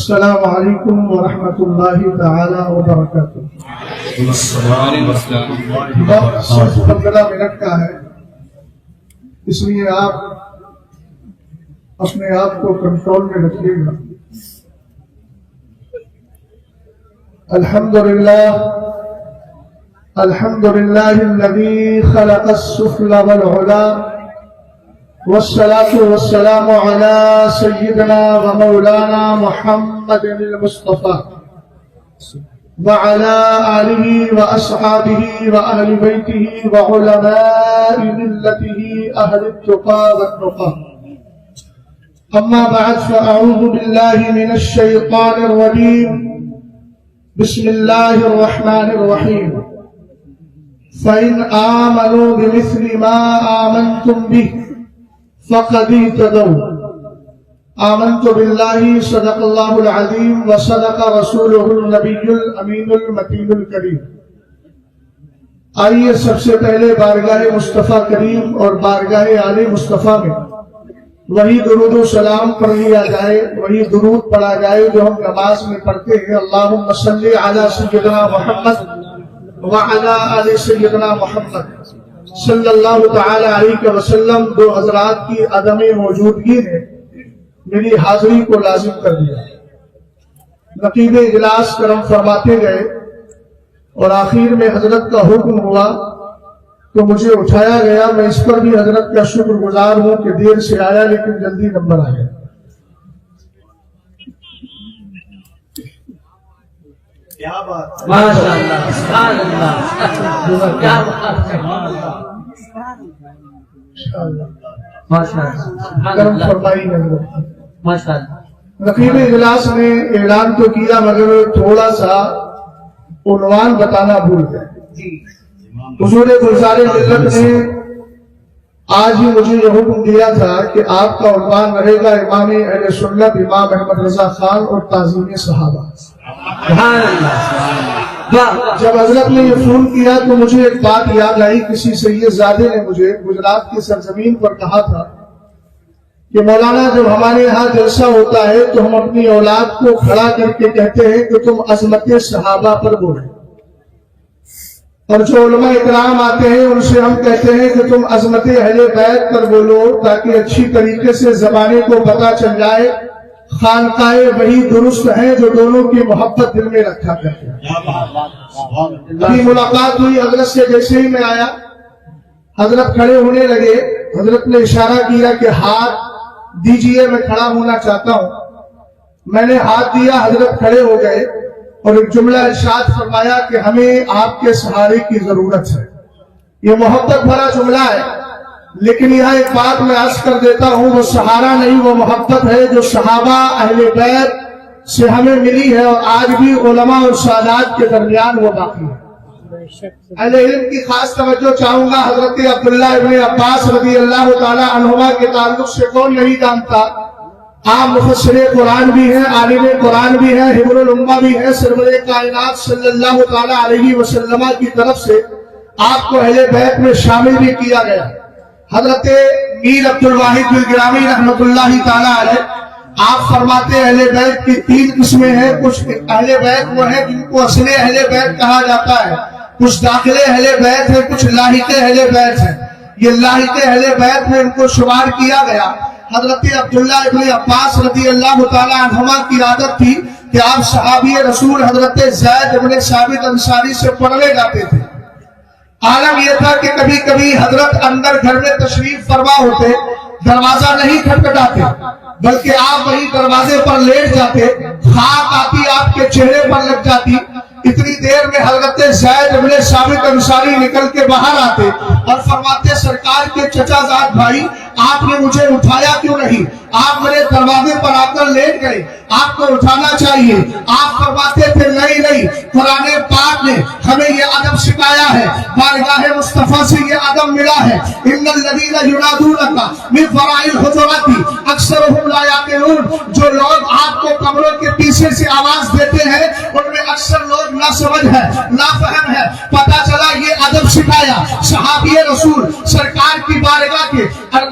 السلام علیکم ورحمۃ اللہ تعالی وبرکاتہ۔ وقت صرف 15 منٹ کا ہے، اس لیے آپ اپنے آپ کو کنٹرول میں رکھیے گا۔ الحمدللہ الذی خلق السفل والعلا والصلاة والسلام على سيدنا ومولانا محمد المصطفى وعلى آله وأصحابه وأهل بيته وعلماء ملته أهل التقى والنقى، أما بعد فأعوذ بالله من الشيطان الرجيم، بسم الله الرحمن الرحيم، فإن آمنوا بمثل ما آمنتم به فقد اهتدوا۔ آمنت بالله صدق الله العظيم وصدق رسوله النبي الأمين المتين الكريم۔ آئیے سب سے پہلے بارگاہ مصطفیٰ کریم اور بارگاہ آل مصطفیٰ میں وہی درود و سلام پڑھ لیا جائے، وہی درود پڑھا جائے جو ہم نماز میں پڑھتے ہیں۔ اللہم صلی علی سیدنا محمد وعلی آل سیدنا محمد صلی اللہ تعالی علیہ وسلم۔ دو حضرات کی عدم موجودگی نے میری حاضری کو لازم کر دیا۔ نقیب اجلاس کرم فرماتے گئے اور آخر میں حضرت کا حکم ہوا تو مجھے اٹھایا گیا۔ میں اس پر بھی حضرت کا شکر گزار ہوں کہ دیر سے آیا لیکن جلدی نمبر آ گیا۔ کیا بات، ماشاءاللہ، سبحان اللہ، کیا بات ہے، نقیب اجلاس نے اعلان تو کیا مگر تھوڑا سا عنوان بتانا بھول گئے۔ حضور گلزار ملت نے آج ہی مجھے یہ حکم دیا تھا کہ آپ کا عنوان رہے گا امام اہل سنت امام احمد رضا خان اور تعظیم صحابہ۔ جب حضرت نے یہ فون کیا تو مجھے ایک بات یاد آئی، کسی سید زادے نے مجھے گجرات کی سرزمین پر کہا تھا کہ مولانا جب ہمارے یہاں جلسہ ہوتا ہے تو ہم اپنی اولاد کو کھڑا کر کے کہتے ہیں کہ تم عظمت صحابہ پر بولیں، اور جو علماء اکرام آتے ہیں ان سے ہم کہتے ہیں کہ تم عظمت اہل بیت پر بولو، تاکہ اچھی طریقے سے زبانے کو پتہ چل جائے خانقاہ وہی درست ہیں جو دونوں کی محبت دل میں رکھا کرتے ہیں۔ ابھی ملاقات ہوئی حضرت سے، جیسے ہی میں آیا حضرت کھڑے ہونے لگے۔ حضرت نے اشارہ کیا کہ ہاتھ دیجئے، میں کھڑا ہونا چاہتا ہوں۔ میں نے ہاتھ دیا، حضرت کھڑے ہو گئے اور ایک جملہ ارشاد فرمایا کہ ہمیں آپ کے سہارے کی ضرورت ہے۔ یہ محبت بھرا جملہ ہے، لیکن یہاں ایک بات میں عرض کر دیتا ہوں، وہ سہارا نہیں، وہ محبت ہے جو صحابہ اہل بیت سے ہمیں ملی ہے اور آج بھی علماء اور سادات کے درمیان وہ باقی ہے۔ اہل علم کی خاص توجہ چاہوں گا۔ حضرت عبداللہ ابن عباس رضی اللہ تعالی عنہما کے تعلق سے کون نہیں جانتا؟ آپ مفسر قرآن بھی ہیں، عالم قرآن بھی ہیں، حبر الامہ بھی ہیں۔ سرور کائنات صلی اللہ تعالی علیہ وسلم کی طرف سے آپ کو اہل بیت میں شامل بھی کیا گیا۔ حضرت میر عبد الواحد الگرامی رحمۃ اللہ تعالی علیہ آپ فرماتے اہل بیت کی 3 قسمیں ہیں۔ کچھ اہل بیت وہ ہیں جن کو اصل اہل بیت کہا جاتا ہے، کچھ داخل اہل بیت ہے، کچھ لاحق اہل بیت ہے۔ یہ لاحق اہل بیت میں ان کو شمار کیا گیا۔ حضرت عبداللہ ابن عباس رضی اللہ تعالی عنہما کی عادت تھی کہ آپ صحابی رسول حضرت زید ابن ثابت انصاری سے پڑھنے جاتے تھے۔ عالم یہ تھا کہ کبھی کبھی حضرت اندر گھر میں تشریف فرما ہوتے، دروازہ نہیں کھٹکھٹاتے بلکہ آپ وہی دروازے پر لیٹ جاتے، خاک آتی آپ کے چہرے پر لگ جاتی۔ اتنی دیر میں حضرت زید ابن ثابت انصاری نکل کے باہر آتے اور فرماتے سرکار کے چچا زاد بھائی آپ نے مجھے اٹھایا کیوں نہیں؟ آپ میرے دروازے پر آ کر لیٹ گئے، آپ کو اٹھانا چاہیے۔ آپ فرماتے تھے نہیں، قرآن پاک نے ہمیں یہ ادب سکھایا ہے، بارگاہ مصطفیٰ سے یہ ادب ملا ہے۔ ان الذین ینادونک من وراء الحجرات اکثرهم لا یعقلون، جو لوگ آپ کو کمروں کے پیچھے سے آواز دیتے ہیں ان میں اکثر لوگ نہ سمجھ ہے نہ فہم ہے. پتا چلا یہ ادب سکھایا صحابی رسول سرکار کی بارگاہ کے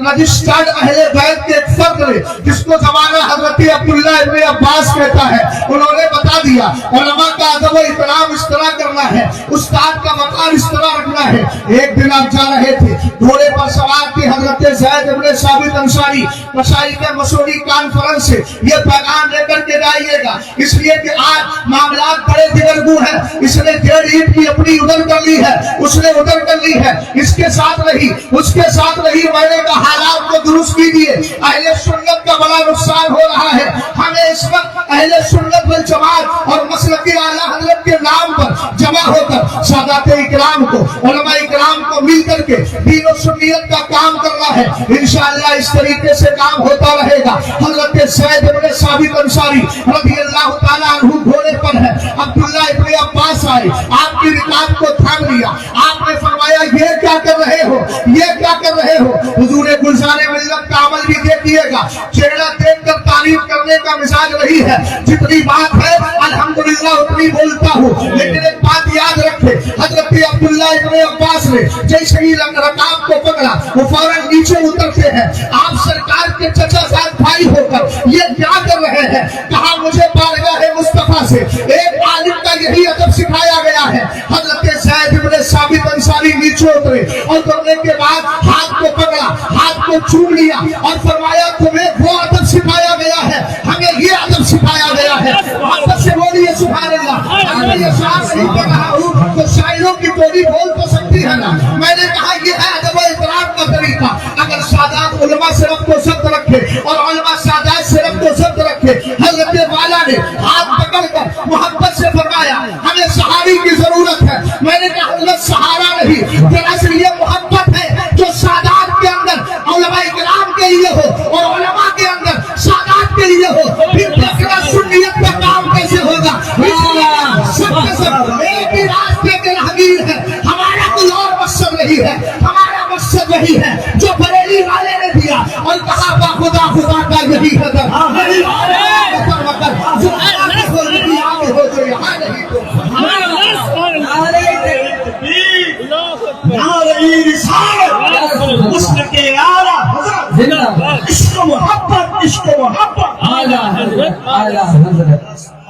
رجسٹرڈ اہل بیت کے ایک فرد نے جس کو زمانہ حضرت عبداللہ ابن عباس کہتا ہے. انہوں نے بتا دیا علماء کا ادب و احترام اس طرح کرنا ہے, استاد کا مقام اس طرح رکھنا ہے. ایک دن آپ جا رہے تھے گھوڑے پر سوار تھے حضرت زید ابن ثابت انصاری مشائخ مسعودی کانفرنس سے یہ پیغام لے کر کے جائیے گا, اس لیے کہ آج معاملات بڑے دگرگوں ہیں. اس نے 1.5 اینٹ کی اپنی ادھر کر لی ہے, اس نے ادھر کر لی ہے, اس کے ساتھ رہی اس کے ساتھ رہی. میں نے کہا حالات کو درست کیجیے. اہل سنت کا بڑا نقصان ہو رہا ہے. ہمیں اس وقت اہل سنت والجماعت اور مسلک اعلیٰ حضرت کے نام پر جمع ہو کر سادات اکرام کو علماء اکرام کو مل کر کے دین و سنیت کا کام کرنا ہے. انشاءاللہ اس طریقے سے کام ہوتا رہے گا. حضرت زید بن ثابت انصاری رضی اللہ تعالیٰ عنہ گھوڑے پر ہے. عبداللہ ابن عباس آئے, آپ کی رکاب کو تھام لیا. آپ نے فرمایا یہ کیا کر رہے ہو, یہ کیا کر رہے ہو. حضور گلزار ملت کا عمل بھی دیکھیے گا, چہرہ دیکھ کر تعریف کرنے کا مزاج نہیں ہے. جتنی بات ہے الحمدللہ اتنی بولتا ہوں, لیکن ایک بات یاد رکھے حضرت عبداللہ ابن عباس نے جیسے ہی رکاب کو پکڑا وہ فوراً نیچے اترتے ہیں. آپ سرکار کے چچا زاد بھائی ہو کر یہ کیا کر رہے ہیں. کہا مجھے بارگاہ مصطفیٰ سے ایک عالم کا یہی ادب سکھایا گیا ہے. حضرت زید بن ثابت انصاری نیچے اترے اور اترنے کے بعد ہاتھ کو پکڑا, ہاتھ کو چوم لیا اور فرمایا تمہیں وہ ادب سکھایا گیا ہے, ہمیں یہ ادب سکھایا گیا ہے. محبت سے بولیے سبحان اللہ. اگر یہ شاعر نہیں پڑھ رہا ہوں تو شاعروں کی ٹولی بول تو سکتی ہے نا. میں نے کہا یہ ہے ادب و احترام کا طریقہ. اگر سادات علماء سے ربط و ثبت رکھے اور علماء سادات سے ربط و ثبت رکھے. حضرت والا نے ہاتھ پکڑ کر محبت سے فرمایا ہمیں سہاری کی ضرورت ہے. میں نے کہا حضرت سہارا نہیں, دراصل یہ محبت ہے جو سادات کے اندر علماء کرام کے لیے ہو اور علماء کے اندر سادات کے لیے ہو. پھر دیکھنا سنیت کا کام کیسے ہوگا. سب کے سب ایک ہی راستے کے راہگیر ہیں. ہمارا کوئی اور مقصد نہیں ہے, ہمارا مقصد وہی ہے جو بریلی والے نے دیا اور کہا با خدا خدا کا یہی ہے.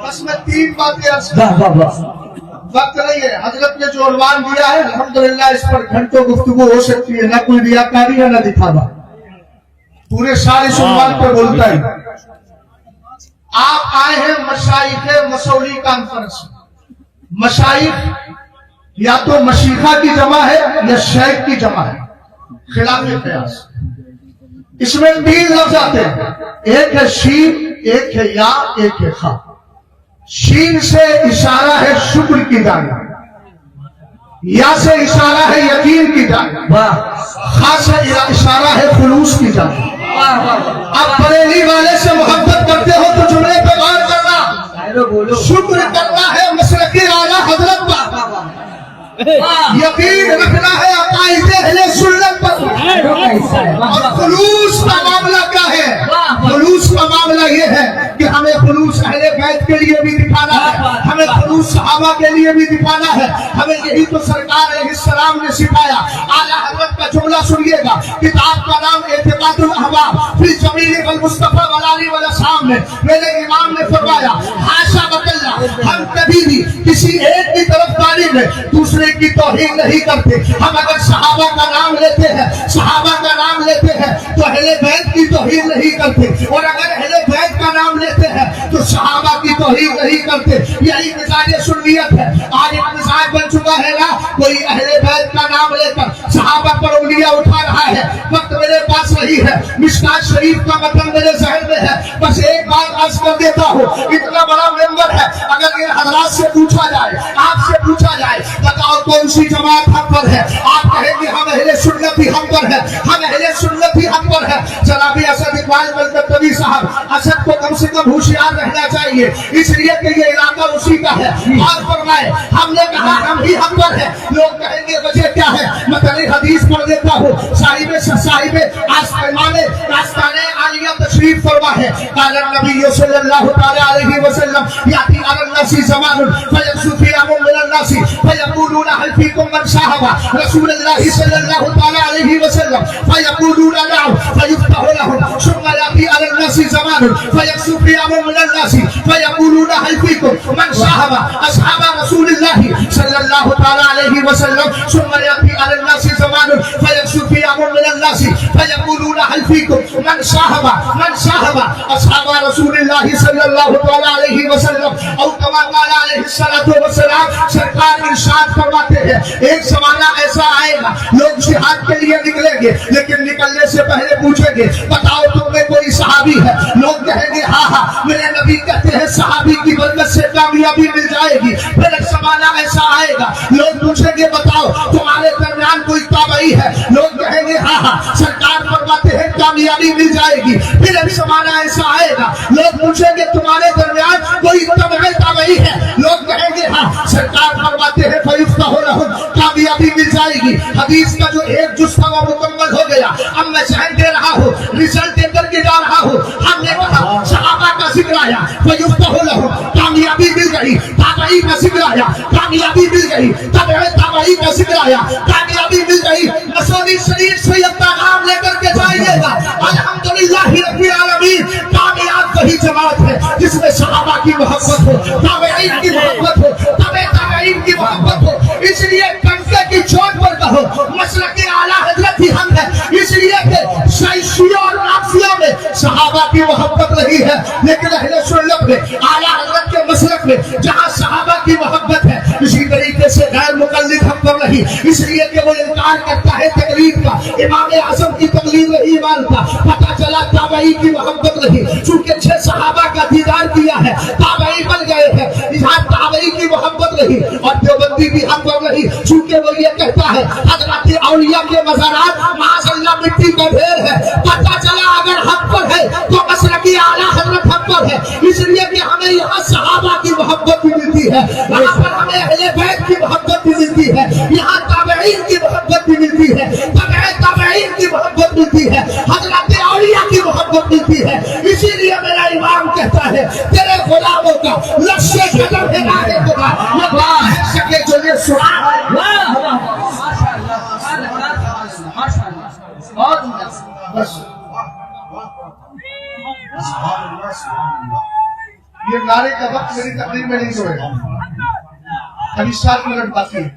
بس میں 3 باتیں وقت نہیں ہے. حضرت نے جو عنوان دیا ہے الحمدللہ اس پر گھنٹوں گفتگو ہو سکتی ہے. نہ کوئی ریاکاری ہے نہ دکھاوا, پورے سال اس عنوان پہ بولتا ہی. آپ آئے ہیں مشائخ مسعودی کانفرنس. مشائخ یا تو مشیخہ کی جمع ہے یا شیخ کی جمع ہے, خلاف قیاس. اس میں 3 لفظ آتے ہیں, ایک ہے شین, ایک ہے یا, ایک ہے خا. شین سے اشارہ ہے شکر کی جانب, یا سے اشارہ ہے یقین کی جانب, خا سے اشارہ ہے خلوص کی جانب. اب بریلی والے سے محبت کرتے ہو تو جملے پہ غور کرنا. شکر کرنا ہے مسلک اعلیٰ حضرت پر, یقین رکھنا ہے عقائد اہل سنت پر. اور خلوص کا معاملہ کیا ہے؟ خلوص کا معاملہ یہ ہے کہ ہمیں خلوص اہل بیت کے لیے بھی دکھانا ہے, ہمیں خلوص صحابہ کے لیے بھی دکھانا ہے. ہمیں یہی تو سرکار علیہ السلام نے سکھایا. اعلیٰ حضرت کا جملہ سنیے گا, کتاب کا نام اعتقاد الاحباب فی جمیل المصطفیٰ والآلہ والاصحاب میں میرے امام نے فرمایا حاشا وکلا, ہم کبھی بھی کسی ایک کی طرفداری میں دوسرے کی توہین نہیں کرتے. ہم اگر صحابہ کا نام لیتے ہیں, صحابہ کا نام لیتے ہیں تو اہل بیت کی توہین نہیں کرتے, اور اگر اہل بیت کا نام لیتے ہیں تو صحابہ کی توہین نہیں کرتے. یہی مزاج سنیت ہے. آج ایک مزاج بن چکا ہے نا, کوئی اہل بیت کا نام لے کر صحابہ پر انگلیاں اٹھا رہا ہے. وقت میرے پاس نہیں ہے, مشکات شریف کا متن میرے ذہن میں ہے. بس ایک بات عرض کر دیتا ہوں, اتنا بڑا ممبر ہے, اگر یہ حضرات سے پوچھا جائے, آپ سے پوچھا جائے بتاؤ کون سی جماعت ہم پر ہے, آپ کہیں گے ہم اہل سنت ہی ہم پر ہے, ہم اہل سنت ہی ہم پر ہے. جناب اسد اقبال ملکتوی صاحب, اسد کو کم سے کم ہوشیار رہنا چاہیے, اس لیے کہ یہ علاقہ اسی کا ہے. اور فرمائے ہم نے کہا ہم ہی ہم پر ہے. لوگ کہیں گے وجہ کیا ہے, میں پہلے حدیث پڑھ دیتا ہوں. صاحب آستانِ عالیہ تشریف فرما ہے. قال النبی صلی اللہ تعالی علیہ وسلم یاتی علی الناس زمان الناس فيقولون هل فيكم من صاحب رسول الله صلى الله تعالى عليه وسلم فيقولون نعم فيفتح لهم ثم يأتي على الناس زمان فيكسو قيام من الناس فيقولون هل فيكم من صاحب أصحاب رسول الله صلى الله تعالى عليه وسلم ثم يأتي على الناس زمان فيكسو قيام من الناس فيقولون هل فيكم من صاحب أصحاب رسول الله صلى الله تعالى عليه وسلم او كما قال علیہ الصلوۃ والسلام. سرکار ارشاد فرماتے ہیں ایک زمانہ ایسا آئے گا لوگ جہاد کے لیے نکلیں گے لیکن نکلنے سے پہلے پوچھیں گے بتاؤ تم میں کوئی صحابی ہے؟ لوگ کہیں گے ہاں ہاں میرے نبی کہتے ہیں صحابی کی برکت سے کامیابی مل جائے گی. پھر ایک زمانہ ایسا آئے گا لوگ پوچھیں گے بتاؤ تمہارے درمیان کوئی تابعی ہے؟ لوگ کہیں گے ہاں ہاں سرکار فرماتے ہیں کامیابی مل جائے گی. پھر ایک زمانہ ایسا آئے گا لوگ پوچھیں گے تمہارے درمیان کوئی تابعی ہے؟ لوگ کہیں گے ہاں سرکار فرماتے ہیں فیفتح لہم کامیابی مل جائے گی. حدیث کا جو ایک جز تھا وہ مکمل ہو گیا. اب میں ذہن دے رہا ہوں رزلٹ دے کر کے جا رہا ہوں. ہم نے کہا صحابہ کا ذکر آیا فیفتح لہم کامیابی مل گئی. تابعی کا ذکر آیا کامیابی مل گئی. تابعی کا ذکر آیا کامیابی مل گئی. مسعودی شریف سے یہ پیغام لے کر کے جائیے گا الحمدللہ رب العالمین. کامیاب وہی جماعت ہے جس میں صحابہ کی محبت ہو, تابعین کی محبت ہو, تابعین کی محبت ہو. اس لیے کنکے کی چوٹ پر کہو مسلک اعلیٰ حضرت ہی ہم ہے, اس لیے کہ شیعیوں اور نافیوں میں صحابہ کی محبت نہیں ہے, لیکن اہل سنت میں اعلیٰ حضرت کے مسلک میں جہاں صحابہ کی محبت ہے اسی طریقے سے غیر مقلد ہم پر نہیں. اس لیے کہ وہ انکار کرتا ہے تقلید کا, امام اعظم کی تقلید نہیں مانتا. پتہ چلا تابعی کی محبت نہیں, چونکہ 6 صحابہ کا دیدار کیا ہے تابعی بن گئے ہیں. یہاں تابعی کی محبت نہیں اور دیوبندی بھی ہم پر نہیں, چونکہ وہ یہ کہتا ہے حضرت اولیاء کے مزارات معاذ اللہ مٹی کا ڈھیر ہے. پتہ چلا اگر حق پر ہے تو مسلکی اعلیٰ حضرت حق پر ہے, اس لیے کہ ہمیں یہاں صحابہ کی محبت بھی ملتی ہے, وہاں پر ہمیں اہل بیت کی محبت بھی ملتی ہے, یہاں تابعین کی محبت بھی ملتی ہے, تابعین کی محبت ملتی ہے, حضرت اولیاء کی محبت ملتی ہے. اسی لیے میرا امام کہتا ہے تیرے غلاموں کا لفظ قدم ہے راہ خدا یہ بات ہے سکے جو یہ سنا. یہ نعرے کا وقت میری تقریر میں نہیں ہوئے گا, ابھی 7 منٹ باقی ہے.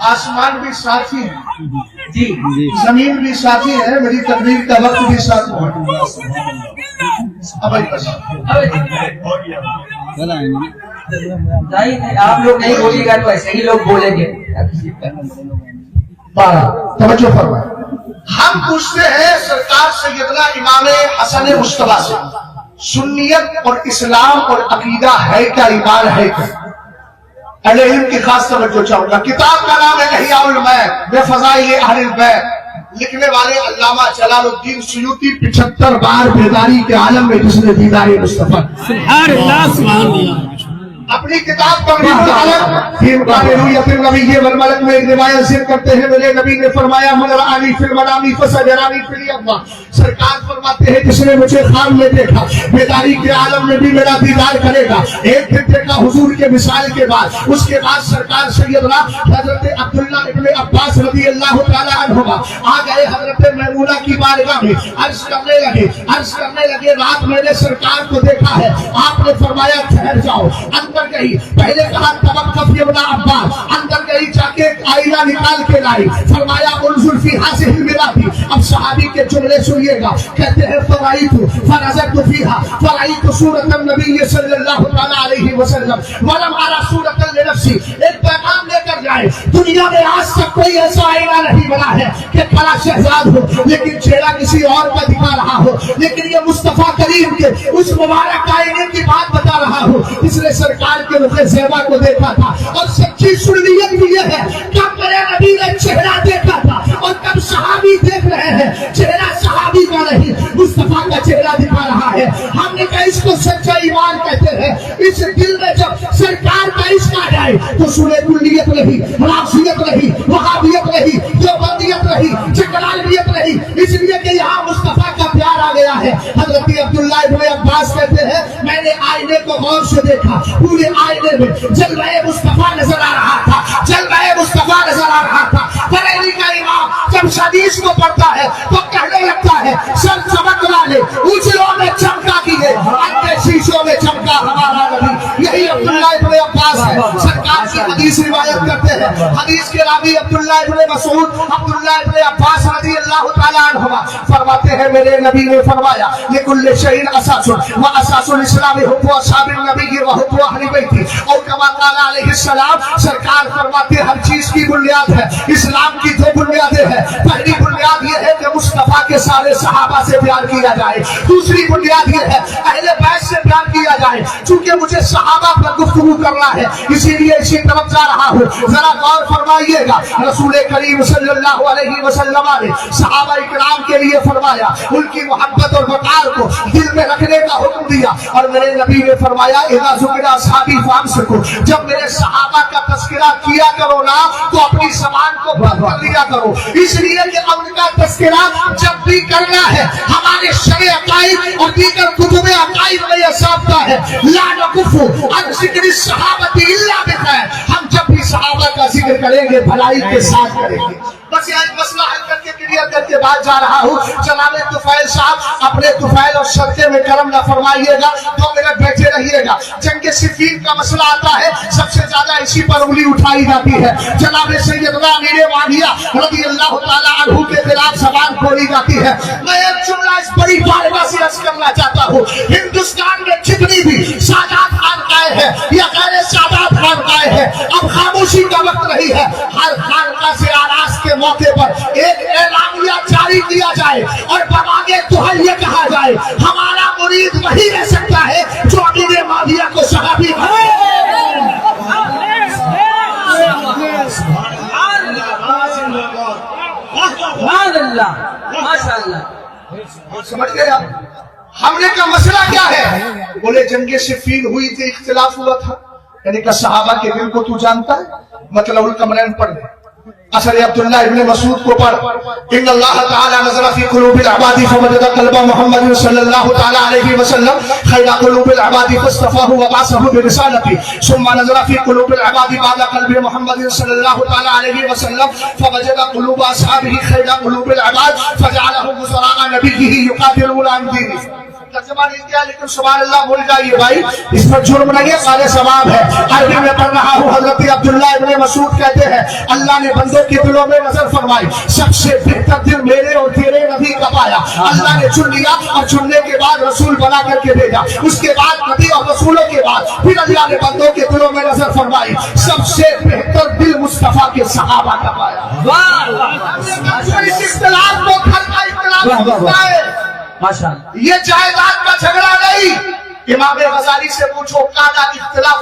آسمان بھی ساتھی ہے جی, زمین بھی ساتھی ہے, میری تقریر کا وقت بھی ساتھ ہوا. آپ لوگ نہیں بولیے گا تو ایسے ہی لوگ بولیں گے. توجہ فرمائیں. ہم پوچھتے ہیں سرکار سیدنا امام حسن مصطفیٰ سے سنیت اور اسلام اور عقیدہ ہے کیا, ایمان ہے کیا؟ اہل علم کی خاص توجہ چاہوں گا. کتاب کا نام ہے احیاء المیت بے فضائل اہل البیت, لکھنے والے علامہ جلال الدین سیوطی. 75 بار بیداری کے عالم میں جس نے دیدار مصطفیٰ سبحان اللہ سبحان اللہ اپنی کتاب نبی والملک میں ایک روایت ذکر کرتے ہیں میرے نبی نے فرمایا من رآنی فی المنام فسجرانی فی الیقظہ. سرکار فرماتے ہیں جس نے مجھے خواب میں دیکھا بیداری کے عالم میں بھی میرا دیدار کرے گا. ایک دن دیکھا حضور کے مثال کے بعد, اس کے بعد سرکار سیدنا حضرت عبداللہ ابن عباس رضی اللہ تعالی عنہما آ گئے حضرت میمونہ کی بارگاہ میں, عرض کرنے لگے رات میں نے سرکار کو دیکھا ہے. آپ نے فرمایا ٹھہر جاؤ. اندر گئی, پہلے کہا توقف ابن عباس, اندر گئی جا کے آئینہ نکال کے لائی, فرمایا انظر فی ہذہ المراۃ. اب صحابی کے جملے سنیے گا, کہتے ہیں فنظرت فیہا فرأیت صورۃ النبی صلی اللہ تعالی علیہ وسلم ولم ارى صورۃ لنفسی. ایک پیغام لے کر جائے, دنیا میں آج تک کوئی ایسا آئینہ نہیں بنا ہے کہ کھڑا شہزاد ہو لیکن چہرہ کسی اور کا دکھا رہا ہو, لیکن یہ مصطفیٰ کریم کے اس مبارک آئینے کی بات بتا رہا ہوں. اس نے سرکار کے رخ زیبا کو دیکھا تھا, اور سچی سنیت بھی یہ ہے کب میرے نبی نے چہرہ دیکھا تھا اور کب صحابی دیکھ رہے ہیں. چہرہ صحابی کا نہیں مصطفیٰ کا چہرہ دکھا رہا ہے. ہم نے کہا اس کو سچا ایمان کہتے ہیں. اس دل میں جب سرکار کا عشق آ جائے تو سنے کلیت نہیں, رافضیت نہیں, وہابیت نہیں, دیوبندیت نہیں, جلالویت نہیں, اس لیے کہ یہاں مصطفیٰ کا پیار آ گیا ہے. حضرت عبداللہ ابن عباس کہتے ہیں میں نے آئینے کو غور سے دیکھا, پورے آئینے میں جلوہ مصطفیٰ نظر آ رہا تھا, جلوہ مصطفیٰ نظر آ رہا تھا. بریلی کا امام جب حدیث کو پڑھتا ہے تو کہنے لگتا ہے سر چمک والے اجلوں میں چمکا کیے, اندھے شیشوں میں چمکا ہمارا نبی. یہی عبداللہ ابن عباس ہے, سرکار کی حدیث روایت کرتے ہیں. حدیث کے راوی عبداللہ ابن مسعود, عبداللہ ابن عباس رضی اللہ تعالیٰ عنہما فرماتے ہیں میرے نبی نے فرمایا لکل شیء اساس واساس الاسلام حب اصحاب النبی وحب اہل بیت, اور کما قال علیہ السلام, سرکار فرماتے ہر چیز کی بنیاد ہے, اسلام کی دو بنیادیں ہیں. پہلی بنیاد یہ ہے کہ مصطفیٰ کے سارے صحابہ سے پیار کیا جائے, دوسری بنیاد یہ ہے اہل بیت سے پیار کیا جائے. چونکہ مجھے صحابہ پر گفتگو کرنا ہے اسی لیے اسی طرف جا رہا ہوں, ذرا غور فرمائیے گا. رسول کریم صلی اللہ علیہ وسلم نے صحابہ اکرام کے لیے فرمایا, ان کی محبت اور وقار کو دل میں رکھنے کا حکم دیا, اور میرے نبی نے فرمایا اذا ذکر اصحابی فامسکوا, جب میرے صحابہ کا تذکرہ کیا کرو نا تو اپنی زبان کو بند کر لیا کرو, اس لیے کہ ان کا تذکرہ جب بھی کرنا ہے ہمارے شرع عقائد اور دیگر کتب عقائد میں یہ ثابت ہے لا نکف عن ذکر الصحابۃ الا بخیر, ہم جب بھی صحابہ کا ذکر کریں گے بھلائی کے ساتھ کریں گے. بس یہ مسئلہ حل کر کے کلیئر کر کے بعد جا رہا ہوں. جناب طفیل صاحب اپنے طفیل اور صدقے میں کرم نہ فرمائیے گا, 2 منٹ بیٹھے رہیے گا. جنگ صفین کا مسئلہ آتا ہے, سب سے زیادہ اسی پر انگلی اٹھائی جاتی ہے. جناب سیدنا امیر معاویہ رضی اللہ تعالیٰ عنہ کے خلاف زبان کھولی جاتی ہے. میں ایک جملہ اس بڑی بارگاہ سے عرض کرنا چاہتا ہوں, ہندوستان میں جتنی بھی سادات خانقاہیں ہیں یا غیر سادات خانقاہیں ہیں, اب خاموشی کا وقت نہیں ہے. ہر خانقاہ سے آراز کے موقع پر ایک اعلامیہ جاری کیا جائے اور بمانگے دہل یہ کہا جائے ہمارا مرید وہی رہ سکتا ہے جو امیر معاویہ کو صحابی بنے. سمجھ گئے آپ حملے کا مسئلہ کیا ہے؟ بولے جنگ صفین ہوئی تھی, اختلاف ہوا تھا, یعنی کہ صحابہ کے دل کو تو جانتا ہے. مطلب الکمرین پڑھ لیں, اثر عبداللہ ابن مسعود کو پڑھ, ان اللہ تعالی نظر فی قلوب العباد فوجد قلب محمد صلی اللہ تعالی علیہ وسلم خیر قلوب العباد فاصطفاه وبعثه برسالته, ثم نظر فی قلوب العباد بعد قلب محمد صلی اللہ تعالی علیہ وسلم فوجد قلوب اصحابه خیر قلوب العباد فجعلهم وزراء نبيه يقاتلون عن دينه. ترجمہ نہیں کیا لیکن سبحان اللہ بول جائیے بھائی, اس پر جرم نہیں ہے, قال ثواب ہے. عربی میں پڑھ رہا ہوں, حضرت عبداللہ ابن مسعود کہتے ہیں اللہ نے بندوں کے دلوں میں نظر فرمائی, سب سے بہتر دل میرے اور تیرے نبی کا پایا. اللہ نے چن لیا اور چننے کے بعد رسول بنا کر کے بھیجا, اس کے بعد نبی اور رسولوں کے بعد پھر اللہ نے بندوں کے دلوں میں نظر فرمائی, سب سے بہتر دل مصطفیٰ کے صحابہ کا پایا. اس اختلاف کو گھر کا اختلاف ہوتا ہے, یہ جائیداد کا جھگڑا نہیں. امام غزالی سے پوچھو کانا اختلاف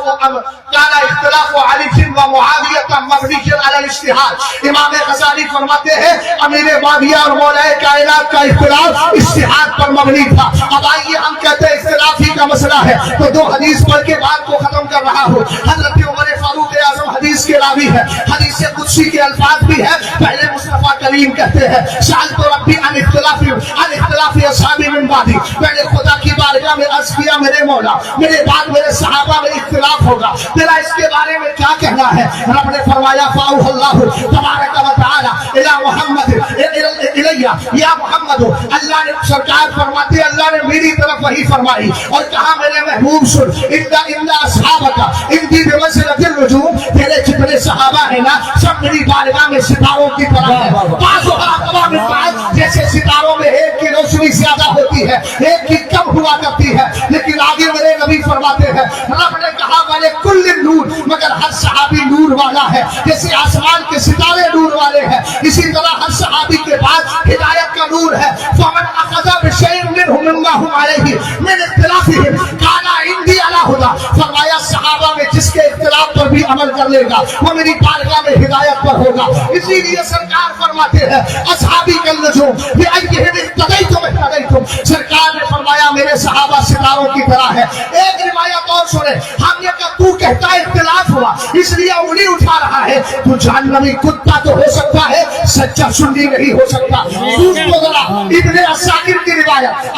علی و معاویہ مبنی علی الاجتہاد. امام غزالی فرماتے ہیں امیر معاویہ اور مولا کائنات کا اختلاف اجتہاد پر مبنی تھا. اب آئیے ہم کہتے ہیں اختلاف ہی کا مسئلہ ہے تو 2 حدیث پڑھ کے بات کو ختم کر رہا ہوں. حضرت عمر فاروق اعظم حدیث کے راوی ہے, حدیث قدسی کے الفاظ بھی ہے. پہلے مصطفیٰ کریم کہتے ہیں سألت ربی عن اختلاف اصحابی من بعدی, میں نے خدا کی بارگاہ میں عرض کیا میرے مولا میرے بعد میرے صحابہ میں اختلاف ہوگا, تیرا اس کے بارے میں کیا کہنا ہے؟ رب نے فرمایا فاؤہ اللہ تبارک و تعالی الی محمد الیہ یا محمد. اللہ نے سرکار فرماتے اللہ نے میری طرف وحی فرمائی اور کہا میرے محبوب سن, ان اصحابک اندی بمنزلۃ النجوم, تیرے جتنے صحابہ ہیں نا سب میری بارگاہ میں ستاروں کی طرح ہیں. بعضها اقوا من بعض, جیسے ستاروں میں ایک کی روشنی زیادہ ہوتی ہے ایک کی کم ہوا کرتی ہے, لیکن آگے میرے نبی فرماتے ہیں رب نے کہا والے کل نور, مگر ہر صحابی نور والا ہے. جیسے آسمان کے ستارے نور والے ہیں اسی طرح ہر صحابی کے پاس ہدایت کا نور ہے. فمن اخذ بشیء منه مما هم علیہ من اختلافهم کان عندی علی ھدی, فرمایا صحابہ میں جس کے اختلاف پر بھی عمل کر لے گا وہ میری بارگاہ میں ہدایت پر ہوگا. اسی لیے سرکار فرماتے ہیں اصحابی کالنجوم بأیہم اقتدیتم اہتدیتم, سرکار نے فرمایا میرے صحابہ ستاروں کی طرح ہے. ایک روایت اور سنے, ہم یہ کہ تو کہتا ہے اختلاف ہوا اس لیے انگلی اٹھا رہا ہے, تو جہنمی کتا تو ہو سکتا ہے سچا سنی نہیں ہو سکتا. ذرا ابن عساکر کی روایت